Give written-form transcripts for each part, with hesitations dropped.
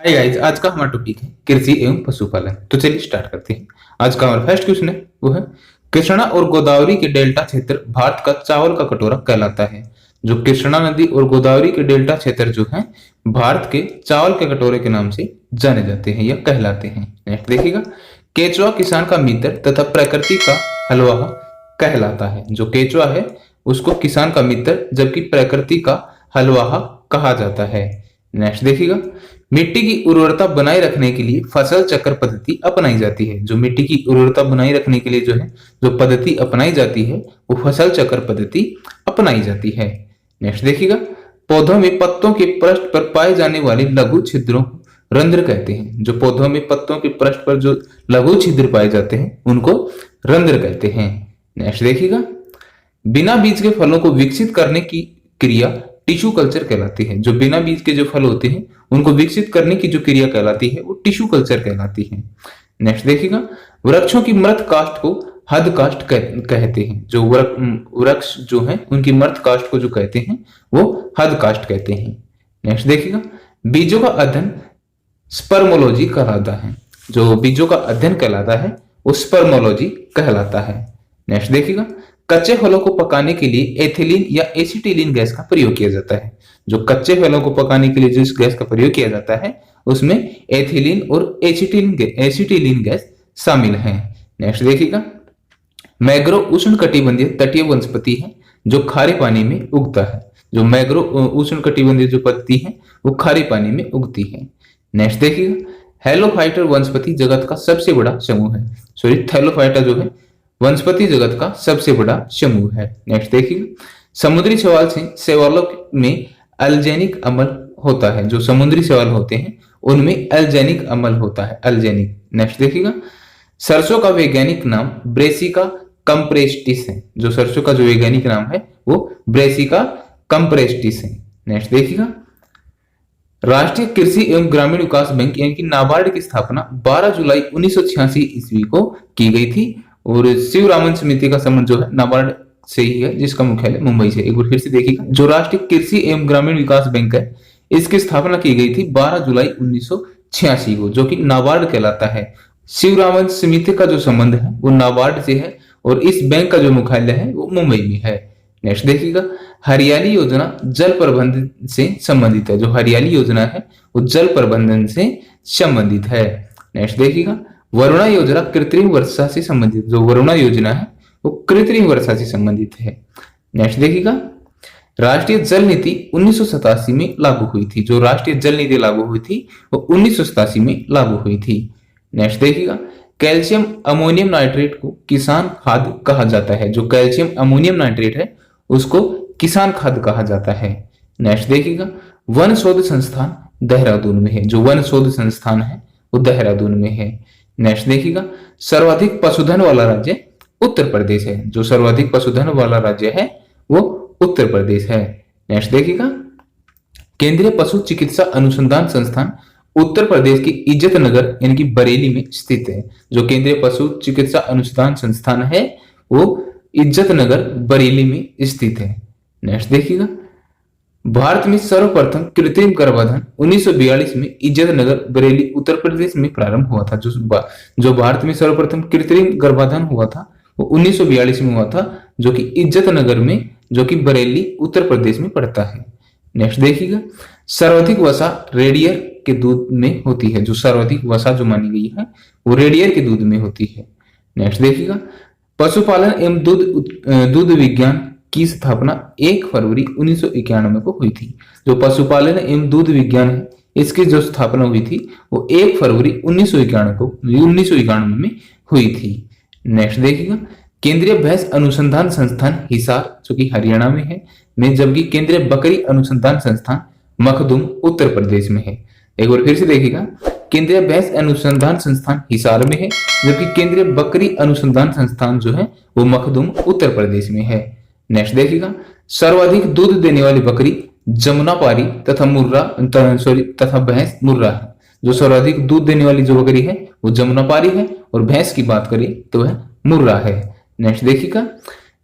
Hi guys, आज का हमारा टॉपिक है कृषि एवं पशुपालन। तो चलिए स्टार्ट करते हैं। आज का हमारा फर्स्ट क्वेश्चन है वो है कृष्णा और गोदावरी के डेल्टा क्षेत्र भारत का चावल का कटोरा कहलाता है। जो कृष्णा नदी और गोदावरी के डेल्टा क्षेत्र जो है भारत के चावल के कटोरे के नाम से जाने जाते हैं या कहलाते हैं। नेक्स्ट देखिएगा, केचुआ किसान का मित्र तथा प्रकृति का हलवाहा कहलाता है। जो केचुआ है उसको किसान का मित्र जबकि प्रकृति का हलवाहा कहा जाता है। नेक्स्ट देखिएगा, मिट्टी की उर्वरता बनाए रखने के लिए फसल चक्र पद्धति अपनाई जाती है। जो मिट्टी की उर्वरता बनाए रखने के लिए जो है जो पद्धति अपनाई जाती है वो फसल चक्र पद्धति अपनाई जाती है। नेक्स्ट देखिएगा, पौधों में पत्तों के पृष्ठ पर पाए जाने वाले लघु छिद्रों को रंध्र कहते हैं। जो पौधों में पत्तों के पृष्ठ पर जो लघु छिद्र पाए जाते हैं उनको रंध्र कहते हैं। नेक्स्ट देखिएगा, बिना बीज के फलों को विकसित करने की क्रिया टिश्यू कल्चर कहलाती है। जो बिना बीज के जो फल होते हैं उनको विकसित करने की जो क्रिया कहलाती है वो टिश्यू कल्चर कहलाती है। नेक्स्ट देखिएगा, वृक्षों की मृत काष्ठ को हद काष्ठ कहते हैं। जो वृक्ष जो है उनकी मृत काष्ठ को जो कहते हैं वो हद काष्ठ कहते हैं। नेक्स्ट देखिएगा, बीजों का अध्ययन स्पर्मोलॉजी कहलाता है। जो बीजों का अध्ययन कहलाता है वो स्पर्मोलॉजी कहलाता है। नेक्स्ट देखिएगा, कच्चे फलों को पकाने के लिए एथिलीन या एसिटिलीन गैस का प्रयोग किया जाता है। जो कच्चे फलों को पकाने के लिए जिस गैस का प्रयोग किया जाता है उसमें एथिलीन और एसिटिलीन गैस शामिल है। नेक्स्ट देखिएगा, मैग्रो उष्णकटिबंधीय तटीय वनस्पति है जो खारे पानी में उगता है। जो मैग्रो उष्णकटिबंधीय जो पत्ती है वो खारे पानी में उगती है। नेक्स्ट देखिएगा, हेलोफाइटर वनस्पति जगत का सबसे बड़ा समूह है। थैलोफाइटा जो है वनस्पति जगत का सबसे बड़ा समूह है। नेक्स्ट देखिए, समुद्री शैवाल से शैवालों में अल्जेनिक अम्ल होता है। जो समुद्री शैवाल होते हैं उनमें अल्जेनिक अम्ल होता है, अल्जेनिक। नेक्स्ट देखिएगा, सरसों का वैज्ञानिक नाम ब्रेसिका कंप्रेस्टिस है। जो सरसों का जो वैज्ञानिक नाम है वो ब्रेसिका कंप्रेस्टिस है। नेक्स्ट देखिएगा, राष्ट्रीय कृषि एवं ग्रामीण विकास बैंक यानी कि नाबार्ड की स्थापना 12 जुलाई 1986 ईस्वी को की गई थी और शिवरामन समिति का संबंध जो है नाबार्ड से ही है जिसका मुख्यालय मुंबई से। एक बार फिर से देखिएगा, जो राष्ट्रीय कृषि एवं ग्रामीण विकास बैंक है इसकी स्थापना की गई थी 12 जुलाई 1986 को, जो कि नाबार्ड कहलाता है। शिवरामन समिति का जो संबंध है वो नाबार्ड से है और इस बैंक का जो मुख्यालय है वो मुंबई में है। नेक्स्ट देखिएगा, हरियाली योजना जल प्रबंधन से संबंधित है। जो हरियाली योजना है वो जल प्रबंधन से संबंधित है। नेक्स्ट देखिएगा, वरुणा योजना कृत्रिम वर्षा से संबंधित। जो वरुणा योजना है वो कृत्रिम वर्षा से संबंधित है। नेक्स्ट देखिएगा, राष्ट्रीय जल नीति 1987 में लागू हुई थी। जो राष्ट्रीय जल नीति लागू हुई थी वो 1987 में लागू हुई थी। नेक्स्ट देखिएगा, कैल्शियम अमोनियम नाइट्रेट को किसान खाद कहा जाता है। जो कैल्शियम अमोनियम नाइट्रेट है उसको किसान खाद कहा जाता है। नेक्स्ट देखिएगा, वन शोध संस्थान देहरादून में है। जो वन शोध संस्थान है वो देहरादून में है। नेक्स्ट देखिएगा, सर्वाधिक पशुधन वाला राज्य उत्तर प्रदेश है। जो सर्वाधिक पशुधन वाला राज्य है वो उत्तर प्रदेश है। नेक्स्ट देखिएगा, केंद्रीय पशु चिकित्सा अनुसंधान संस्थान उत्तर प्रदेश की इज्जत नगर यानी कि बरेली में स्थित है। जो केंद्रीय पशु चिकित्सा अनुसंधान संस्थान है वो इज्जत नगर बरेली में स्थित है। नेक्स्ट देखिएगा, भारत में सर्वप्रथम कृत्रिम गर्भाधान 1942 में इज्जत नगर बरेली उत्तर प्रदेश में प्रारंभ हुआ था। जो भारत में सर्वप्रथम कृत्रिम गर्भाधान हुआ था वो 1942 में हुआ था, जो कि इज्जत नगर में जो कि बरेली उत्तर प्रदेश में पड़ता है। नेक्स्ट देखिएगा, सर्वाधिक वसा रेडियर के दूध में होती है। जो सर्वाधिक वसा जो मानी गई है वो रेडियर के दूध में होती है। नेक्स्ट देखिएगा, पशुपालन एवं दूध विज्ञान की स्थापना 1 फरवरी 1991 को हुई थी। जो पशुपालन एवं दूध विज्ञान है इसकी जो स्थापना हुई थी वो 1 फरवरी 1991 में हुई थी। नेक्स्ट देखिएगा, केंद्रीय भैंस अनुसंधान संस्थान हिसार जो कि हरियाणा में है जबकि केंद्रीय बकरी अनुसंधान संस्थान मखदूम उत्तर प्रदेश में है। एक बार फिर से देखिएगा, केंद्रीय भैंस अनुसंधान संस्थान हिसार में है जबकि केंद्रीय बकरी अनुसंधान संस्थान जो है वो मखदूम उत्तर प्रदेश में है। नेक्स्ट देखिएगा, सर्वाधिक दूध देने वाली बकरी जमुनापारी तथा भैंस मुर्रा है। जो सर्वाधिक दूध देने वाली जो बकरी है वो जमुनापारी है और भैंस की बात करें तो वह मुर्रा है। नेक्स्ट देखिएगा,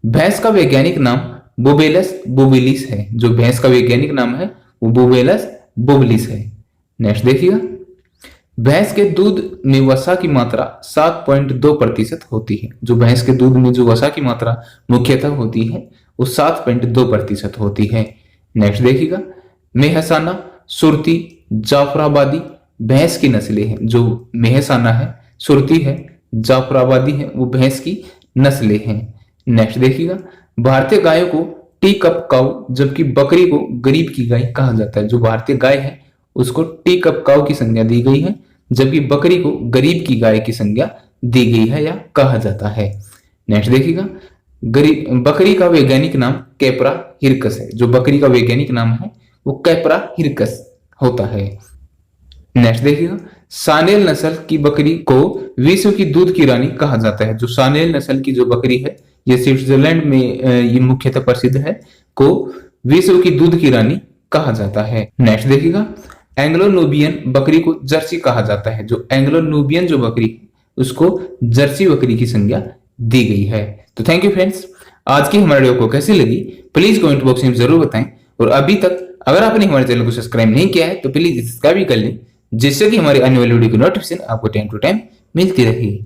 भैंस का वैज्ञानिक नाम बोबेलस बोबिलिस है। जो भैंस का वैज्ञानिक नाम है वो बोबेलस बोबिलिस है। नेक्स्ट देखिएगा, भैंस के दूध में वसा की मात्रा 7.2% होती है। जो भैंस के दूध में जो वसा की मात्रा मुख्यतः होती है वो 7.2% होती है। नेक्स्ट देखिएगा, मेहसाना, सुरती, जाफराबादी भैंस की नस्लें हैं। जो मेहसाना है, सुरती है, जाफराबादी है, वो भैंस की नस्लें हैं। नेक्स्ट देखिएगा, भारतीय गायों को टी कप काऊ जबकि बकरी को गरीब की गाय कहा जाता है। जो भारतीय गाय है उसको टी कप काऊ की संज्ञा दी गई है, जबकि बकरी को गरीब की गाय की संज्ञा दी गई है या कहा जाता है। नेक्स्ट देखिएगा, गरीब बकरी का वैज्ञानिक नाम कैपरा हिरकस है। जो बकरी का वैज्ञानिक नाम है वो कैपरा हिरकस होता है। नेक्स्ट देखिएगा, सानेल नस्ल की बकरी को विश्व की दूध की रानी कहा जाता है। जो सानेल नस्ल की जो बकरी है ये स्विट्जरलैंड में ये मुख्यतः प्रसिद्ध है, को विश्व की दूध की रानी कहा जाता है। नेक्स्ट देखिएगा, एंग्लो नूबियन बकरी को जर्सी कहा जाता है। जो एंग्लो नूबियन जो बकरी है उसको जर्सी बकरी की संज्ञा दी गई है। तो थैंक यू फ्रेंड्स, आज की हमारे वीडियो को कैसी लगी प्लीज कमेंट बॉक्स में जरूर बताएं। और अभी तक अगर आपने हमारे चैनल को सब्सक्राइब नहीं किया है तो प्लीज सब्सक्राइब कर लें, जिससे कि हमारे आने वाली वीडियो की नोटिफिकेशन आपको टाइम टू टाइम मिलती रहे।